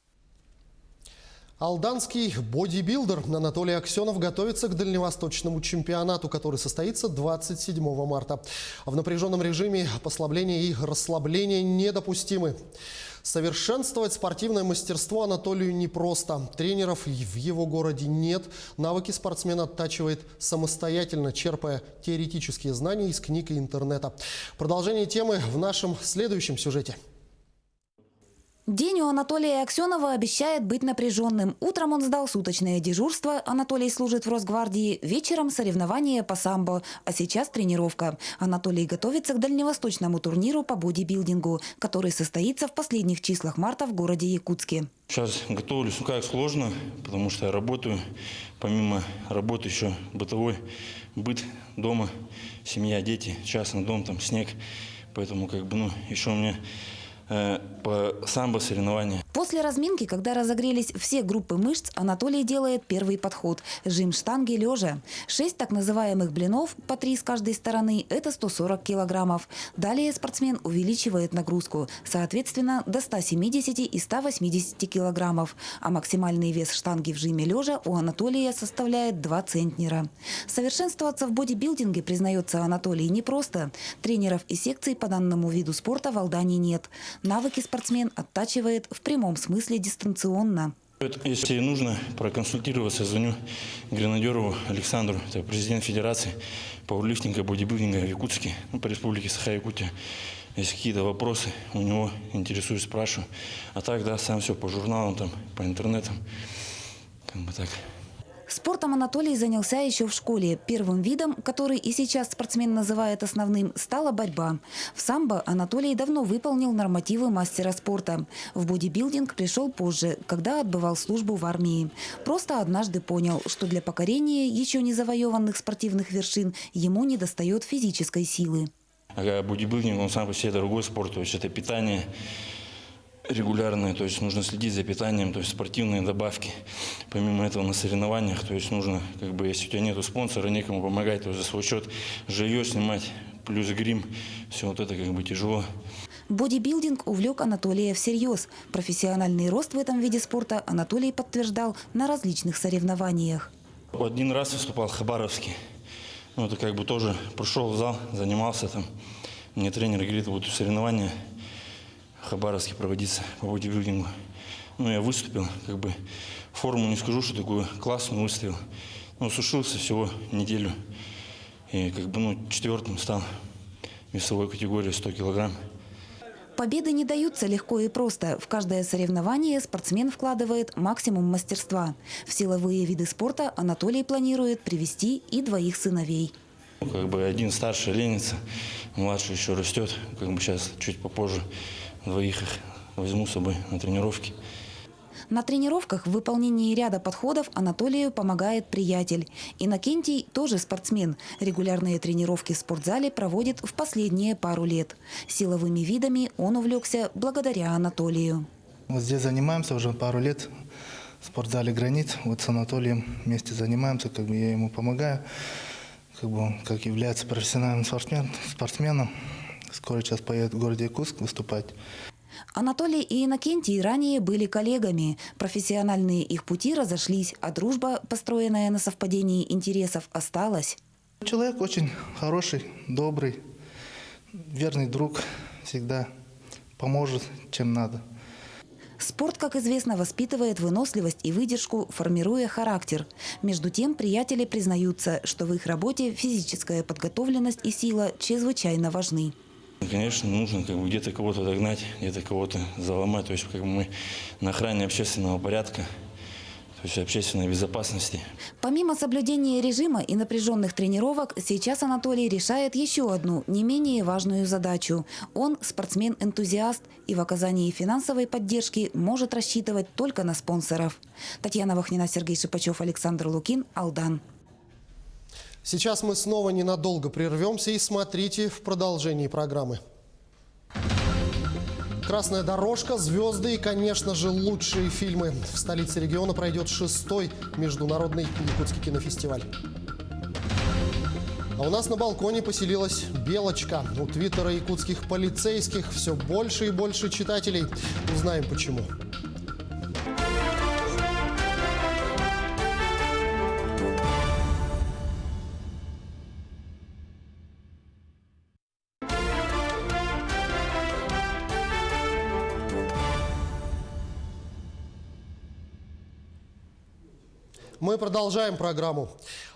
Алданский бодибилдер Анатолий Аксенов готовится к дальневосточному чемпионату, который состоится 27 марта. В напряженном режиме послабления и расслабления недопустимы. Совершенствовать спортивное мастерство Анатолию непросто. Тренеров в его городе нет. Навыки спортсмен оттачивает самостоятельно, черпая теоретические знания из книг и интернета. Продолжение темы в нашем следующем сюжете. День у Анатолия Аксенова обещает быть напряженным. Утром он сдал суточное дежурство, Анатолий служит в Росгвардии, вечером соревнования по самбо, а сейчас тренировка. Анатолий готовится к дальневосточному турниру по бодибилдингу, который состоится в последних числах марта в городе Якутске. Сейчас готовлюсь, как сложно, потому что я работаю, помимо работы еще бытовой быт дома, семья, дети, частный дом, там снег, поэтому еще у меня по самбо соревнования. После разминки, когда разогрелись все группы мышц, Анатолий делает первый подход – жим штанги лежа. 6 так называемых блинов, по 3 с каждой стороны – это 140 килограммов. Далее спортсмен увеличивает нагрузку, соответственно, до 170 и 180 килограммов. А максимальный вес штанги в жиме лежа у Анатолия составляет 2 центнера. Совершенствоваться в бодибилдинге, признается Анатолий, непросто. Тренеров и секций по данному виду спорта в Алдане нет. Навыки спортсмен оттачивает в прямом смысле дистанционно. Если нужно проконсультироваться, звоню Гренадерову Александру, это президент Федерации пауэрлифтинга, бодибилдинга в Якутске, по республике Саха-Якутия. Если какие-то вопросы у него интересуюсь, спрашиваю. А так, да, сам все по журналам, там, по интернетам, как бы так. Спортом Анатолий занялся еще в школе. Первым видом, который и сейчас спортсмен называет основным, стала борьба. В самбо Анатолий давно выполнил нормативы мастера спорта. В бодибилдинг пришел позже, когда отбывал службу в армии. Просто однажды понял, что для покорения еще не завоеванных спортивных вершин ему недостает физической силы. А бодибилдинг, он сам по себе другой спорт, то есть это питание регулярное, то есть нужно следить за питанием, то есть спортивные добавки. Помимо этого на соревнованиях, то есть нужно, как бы, если у тебя нету спонсора, некому помогать, то за свой счет жилье снимать, плюс грим, все вот это как бы тяжело. Бодибилдинг увлек Анатолия всерьез. Профессиональный рост в этом виде спорта Анатолий подтверждал на различных соревнованиях. Один раз выступал в Хабаровске. Ну, это как бы тоже прошел в зал, занимался там. Мне тренер говорит, вот соревнования в Хабаровске проводиться по бодибилдингу. Ну, я выступил, как бы форму не скажу, что такую классную выставил. Но сушился всего неделю. И как бы, 4-м стал в весовой категории 100 килограмм. Победы не даются легко и просто. В каждое соревнование спортсмен вкладывает максимум мастерства. В силовые виды спорта Анатолий планирует привести и 2 сыновей. Как бы один старший ленится, младший еще растет. Как бы сейчас чуть попозже 2 их возьму с собой на тренировки. На тренировках в выполнении ряда подходов Анатолию помогает приятель. Иннокентий тоже спортсмен. Регулярные тренировки в спортзале проводит в последние пару лет. Силовыми видами он увлекся благодаря Анатолию. Вот здесь занимаемся уже пару лет. В спортзале «Гранит». Вот с Анатолием вместе занимаемся. Как бы я ему помогаю. Как бы он, как является профессиональным спортсменом. Скоро сейчас поедет в городе Якутск выступать. Анатолий и Иннокентий ранее были коллегами. Профессиональные их пути разошлись, а дружба, построенная на совпадении интересов, осталась. Человек очень хороший, добрый, верный друг, всегда поможет, чем надо. Спорт, как известно, воспитывает выносливость и выдержку, формируя характер. Между тем, приятели признаются, что в их работе физическая подготовленность и сила чрезвычайно важны. Конечно, нужно как бы где-то кого-то догнать, где-то кого-то заломать. То есть как бы мы на охране общественного порядка, то есть общественной безопасности. Помимо соблюдения режима и напряженных тренировок, сейчас Анатолий решает еще одну, не менее важную задачу. Он спортсмен-энтузиаст и в оказании финансовой поддержки может рассчитывать только на спонсоров. Татьяна Вахнина, Сергей Шипачев, Александр Лукин, Алдан. Сейчас мы снова ненадолго прервемся и смотрите в продолжении программы. Красная дорожка, звезды и, конечно же, лучшие фильмы. В столице региона пройдет 6-й международный якутский кинофестиваль. А у нас на балконе поселилась белочка. У твиттера якутских полицейских все больше и больше читателей. Узнаем почему. Мы продолжаем программу.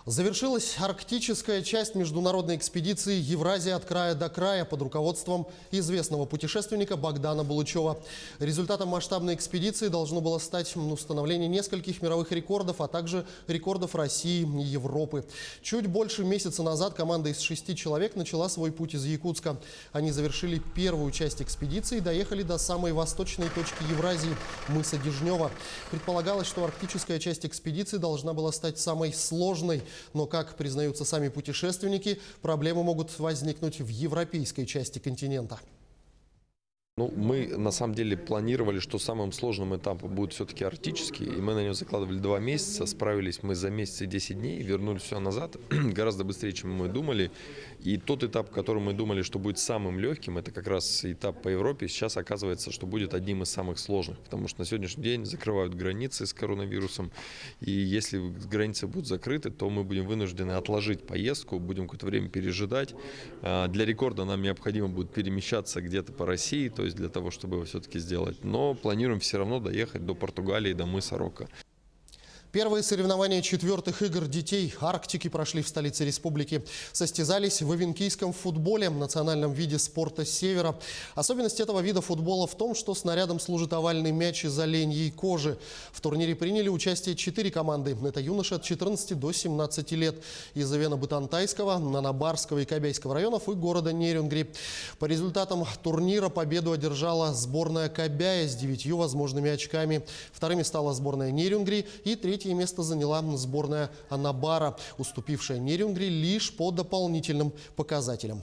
Завершилась арктическая часть международной экспедиции «Евразия от края до края» под руководством известного путешественника Богдана Булычева. Результатом масштабной экспедиции должно было стать установление нескольких мировых рекордов, а также рекордов России и Европы. Чуть больше месяца назад команда из 6 человек начала свой путь из Якутска. Они завершили первую часть экспедиции и доехали до самой восточной точки Евразии – мыса Дежнева. Предполагалось, что арктическая часть экспедиции должна была стать самой сложной. Но, как признаются сами путешественники, проблемы могут возникнуть в европейской части континента. Ну, мы на самом деле планировали, что самым сложным этапом будет все-таки арктический, и мы на него закладывали 2 месяца, справились мы за месяц и 10 дней, вернули все назад гораздо быстрее, чем мы думали. И тот этап, который мы думали, что будет самым легким, это как раз этап по Европе, сейчас оказывается, что будет одним из самых сложных, потому что на сегодняшний день закрывают границы с коронавирусом, и если границы будут закрыты, то мы будем вынуждены отложить поездку, будем какое-то время пережидать. Для рекорда нам необходимо будет перемещаться где-то по России, то есть для того, чтобы его все-таки сделать. Но планируем все равно доехать до Португалии, до мыса Рока. Первые соревнования 4-х игр детей Арктики прошли в столице республики. Состязались в авенкийском футболе, национальном виде спорта Севера. Особенность этого вида футбола в том, что снарядом служит овальный мяч из оленьей кожи. В турнире приняли участие 4 команды. Это юноши от 14 до 17 лет из Авено-Бытантайского, Нанабарского и Кобяйского районов и города Нерюнгри. По результатам турнира победу одержала сборная Кобяя с 9 возможными очками. Вторыми стала сборная Нерюнгри и третье место заняла сборная Анабара, уступившая Нерюнгри лишь по дополнительным показателям.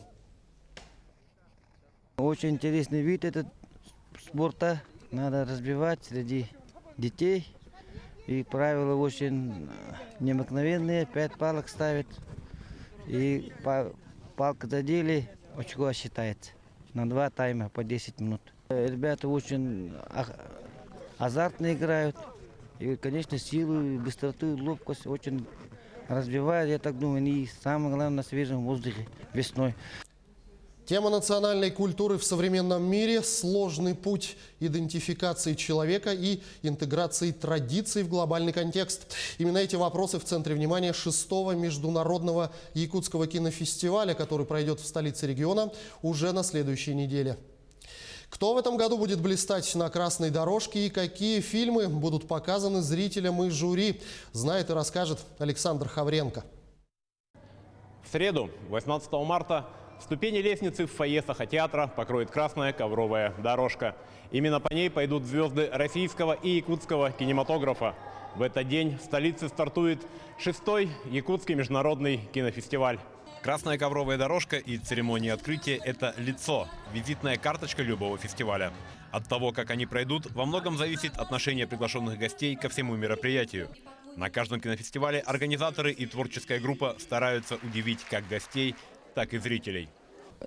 Очень интересный вид этот спорта. Надо развивать среди детей. И правила очень необыкновенные. 5 палок ставят. И палку задели, очко считается. На 2 тайма по 10 минут. Ребята очень азартно играют. И, конечно, силу, быстроту, ловкость очень развивает, я так думаю, и самое главное на свежем воздухе весной. Тема национальной культуры в современном мире – сложный путь идентификации человека и интеграции традиций в глобальный контекст. Именно эти вопросы в центре внимания 6-го международного якутского кинофестиваля, который пройдет в столице региона уже на следующей неделе. Кто в этом году будет блистать на красной дорожке и какие фильмы будут показаны зрителям и жюри, знает и расскажет Александр Хавренко. В среду, 18 марта, ступени лестницы в фойе Сахатеатра покроет красная ковровая дорожка. Именно по ней пойдут звезды российского и якутского кинематографа. В этот день в столице стартует 6-й Якутский международный кинофестиваль. Красная ковровая дорожка и церемония открытия – это лицо, визитная карточка любого фестиваля. От того, как они пройдут, во многом зависит отношение приглашенных гостей ко всему мероприятию. На каждом кинофестивале организаторы и творческая группа стараются удивить как гостей, так и зрителей.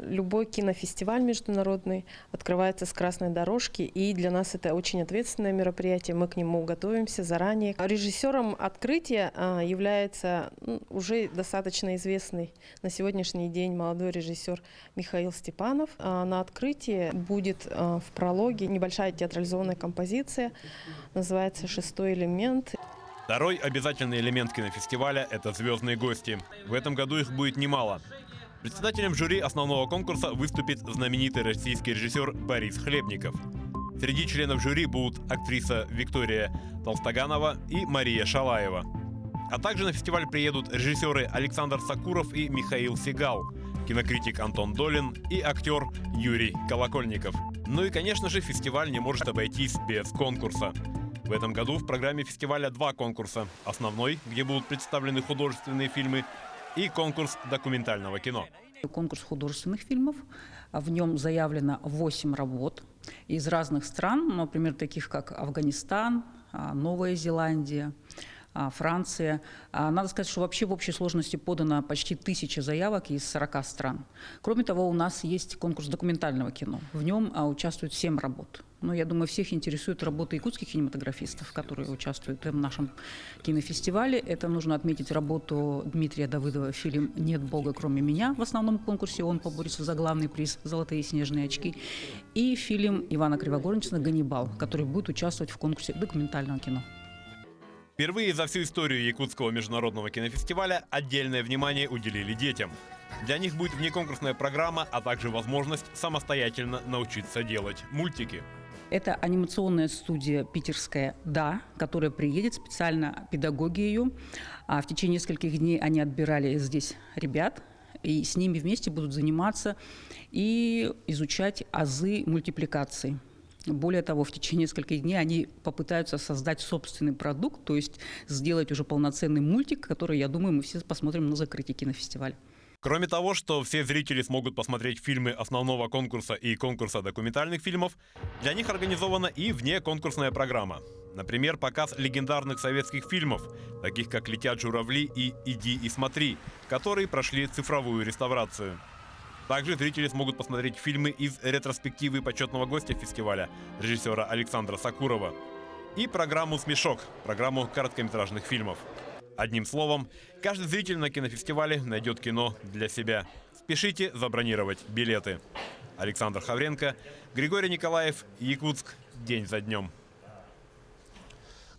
Любой кинофестиваль международный открывается с красной дорожки, и для нас это очень ответственное мероприятие, мы к нему готовимся заранее. Режиссером открытия является уже достаточно известный на сегодняшний день молодой режиссер Михаил Степанов. На открытии будет в прологе небольшая театрализованная композиция, называется «6-й элемент». Второй обязательный элемент кинофестиваля – это звездные гости. В этом году их будет немало. Председателем жюри основного конкурса выступит знаменитый российский режиссер Борис Хлебников. Среди членов жюри будут актриса Виктория Толстоганова и Мария Шалаева. А также на фестиваль приедут режиссеры Александр Сакуров и Михаил Сигал, кинокритик Антон Долин и актер Юрий Колокольников. Ну и, конечно же, фестиваль не может обойтись без конкурса. В этом году в программе фестиваля 2 конкурса. Основной, где будут представлены художественные фильмы, и конкурс документального кино. Конкурс художественных фильмов. В нем заявлено 8 работ из разных стран, например, таких как Афганистан, Новая Зеландия, Франция. Надо сказать, что вообще в общей сложности подано почти 1000 заявок из 40 стран. Кроме того, у нас есть конкурс документального кино. В нем участвуют 7 работ. Но я думаю, всех интересует работа якутских кинематографистов, которые участвуют в нашем кинофестивале. Это нужно отметить работу Дмитрия Давыдова, фильм «Нет Бога, кроме меня». В основном конкурсе он поборется за главный приз «Золотые снежные очки». И фильм Ивана Кривогорнична «Ганнибал», который будет участвовать в конкурсе документального кино. Впервые за всю историю Якутского международного кинофестиваля отдельное внимание уделили детям. Для них будет внеконкурсная программа, а также возможность самостоятельно научиться делать мультики. Это анимационная студия питерская «Да», которая приедет, специально педагоги ее. В течение нескольких дней они отбирали здесь ребят, и с ними вместе будут заниматься и изучать азы мультипликации. Более того, в течение нескольких дней они попытаются создать собственный продукт, то есть сделать уже полноценный мультик, который, я думаю, мы все посмотрим на закрытии кинофестиваля. Кроме того, что все зрители смогут посмотреть фильмы основного конкурса и конкурса документальных фильмов, для них организована и внеконкурсная программа. Например, показ легендарных советских фильмов, таких как «Летят журавли» и «Иди и смотри», которые прошли цифровую реставрацию. Также зрители смогут посмотреть фильмы из ретроспективы почетного гостя фестиваля, режиссера Александра Сакурова, и программу «Смешок», программу короткометражных фильмов. Одним словом, каждый зритель на кинофестивале найдет кино для себя. Спешите забронировать билеты. Александр Хавренко, Григорий Николаев, Якутск. День за днем.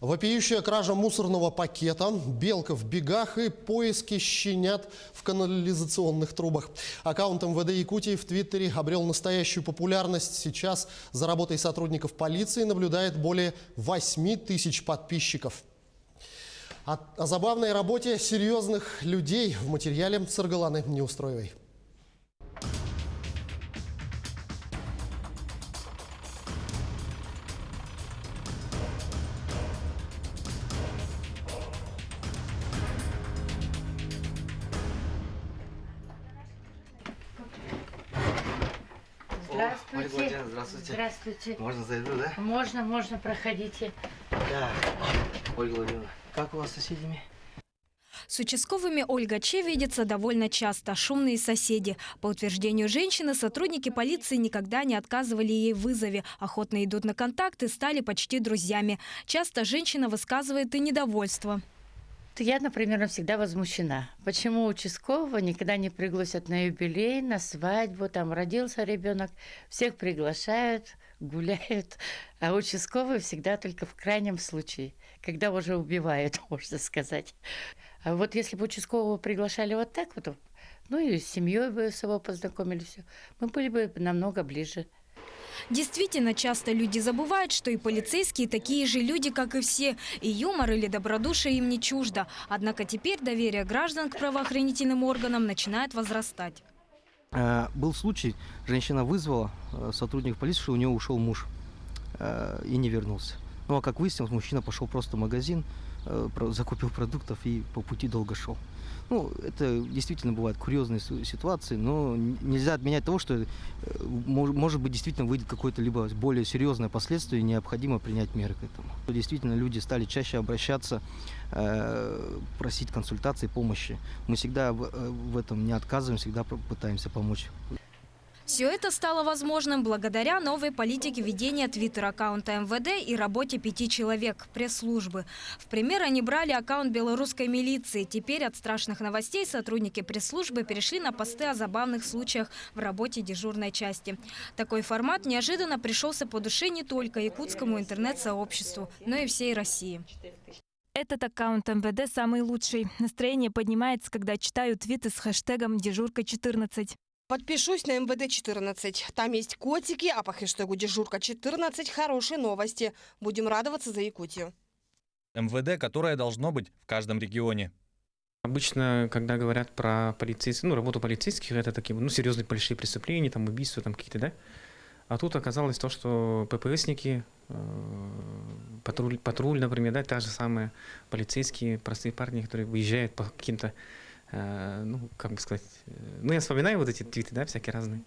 Вопиющая кража мусорного пакета, белка в бегах и поиски щенят в канализационных трубах. Аккаунт МВД Якутии в Твиттере обрел настоящую популярность. Сейчас за работой сотрудников полиции наблюдает более 8000 подписчиков. О забавной работе серьезных людей в материале Саргаланы Неустроевой. Здравствуйте. Здравствуйте. Здравствуйте. Можно зайду, да? Можно, проходите. Да. Ольга Владимировна, как у вас с соседями? С участковыми Ольга Че видится довольно часто. Шумные соседи. По утверждению женщины, сотрудники полиции никогда не отказывали ей в вызове. Охотно идут на контакт и стали почти друзьями. Часто женщина высказывает и недовольство. Я, например, всегда возмущена. Почему участкового никогда не пригласят на юбилей, на свадьбу, там родился ребенок, всех приглашают, гуляют, а участковый всегда только в крайнем случае, когда уже убивают, можно сказать. А вот если бы участкового приглашали вот так вот, ну и с семьей бы с его познакомились, мы были бы намного ближе. Действительно, часто люди забывают, что и полицейские такие же люди, как и все. И юмор или добродушие им не чуждо. Однако теперь доверие граждан к правоохранительным органам начинает возрастать. Был случай, женщина вызвала сотрудников полиции, что у нее ушел муж и не вернулся. Ну а как выяснилось, мужчина пошел просто в магазин, закупил продуктов и по пути долго шел. Ну, это действительно бывают курьезные ситуации, но нельзя отменять того, что может быть действительно выйдет какое-то либо более серьезное последствие, и необходимо принять меры к этому. Действительно, люди стали чаще обращаться, просить консультации, помощи. Мы всегда в этом не отказываем, всегда пытаемся помочь. Все это стало возможным благодаря новой политике ведения твиттер-аккаунта МВД и работе 5 человек пресс-службы. В пример они брали аккаунт белорусской милиции. Теперь от страшных новостей сотрудники пресс-службы перешли на посты о забавных случаях в работе дежурной части. Такой формат неожиданно пришелся по душе не только якутскому интернет-сообществу, но и всей России. Этот аккаунт МВД самый лучший. Настроение поднимается, когда читаю твиты с хэштегом «Дежурка14». Подпишусь на МВД-14. Там есть котики, а по хэштегу «Дежурка14» хорошие новости. Будем радоваться за Якутию. МВД, которое должно быть в каждом регионе. Обычно, когда говорят про полицейских, работу полицейских, это такие, серьезные большие преступления, там убийства, там какие-то, да? А тут оказалось то, что ППСники, патруль, например, да, та же самая, полицейские, простые парни, которые выезжают по каким-то, как бы сказать, я вспоминаю вот эти твиты, да, всякие разные,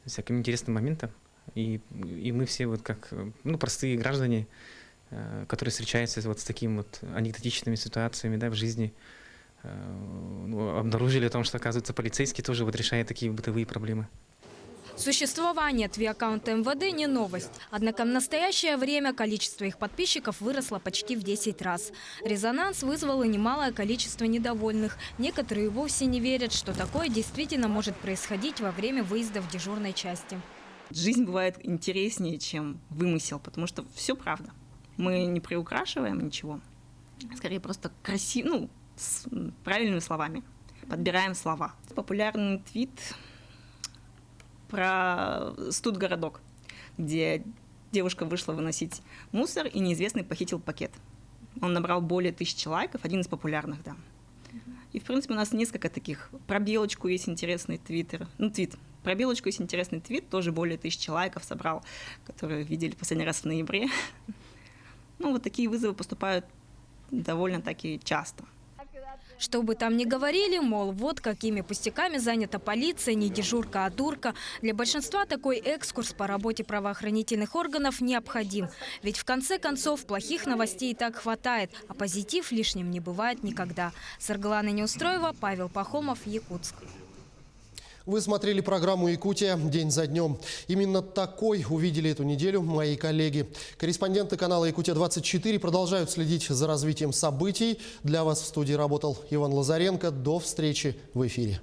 всяким интересным моментом, и мы все вот как, простые граждане, которые встречаются вот с такими вот анекдотичными ситуациями, да, в жизни, обнаружили о том, что, оказывается, полицейский тоже вот решает такие бытовые проблемы. Существование твит-аккаунта МВД не новость. Однако в настоящее время количество их подписчиков выросло почти в 10 раз. Резонанс вызвало немалое количество недовольных. Некоторые вовсе не верят, что такое действительно может происходить во время выезда в дежурной части. Жизнь бывает интереснее, чем вымысел, потому что все правда. Мы не приукрашиваем ничего. Скорее просто красиво, с правильными словами. Подбираем слова. Популярный твит про студгородок, где девушка вышла выносить мусор, и неизвестный похитил пакет. Он набрал более 1000 лайков, один из популярных, да. И, в принципе, у нас несколько таких. Про белочку есть интересный твит. Про белочку есть интересный твит, тоже более 1000 лайков собрал, которые видели последний раз в ноябре. Вот такие вызовы поступают довольно-таки часто. Что бы там ни говорили, мол, вот какими пустяками занята полиция, не дежурка, а дурка. Для большинства такой экскурс по работе правоохранительных органов необходим. Ведь в конце концов плохих новостей и так хватает, а позитив лишним не бывает никогда. Саргалана Неустроева, Павел Пахомов, Якутск. Вы смотрели программу «Якутия. День за днем». Именно такой увидели эту неделю мои коллеги. Корреспонденты канала «Якутия-24» продолжают следить за развитием событий. Для вас в студии работал Иван Лазаренко. До встречи в эфире.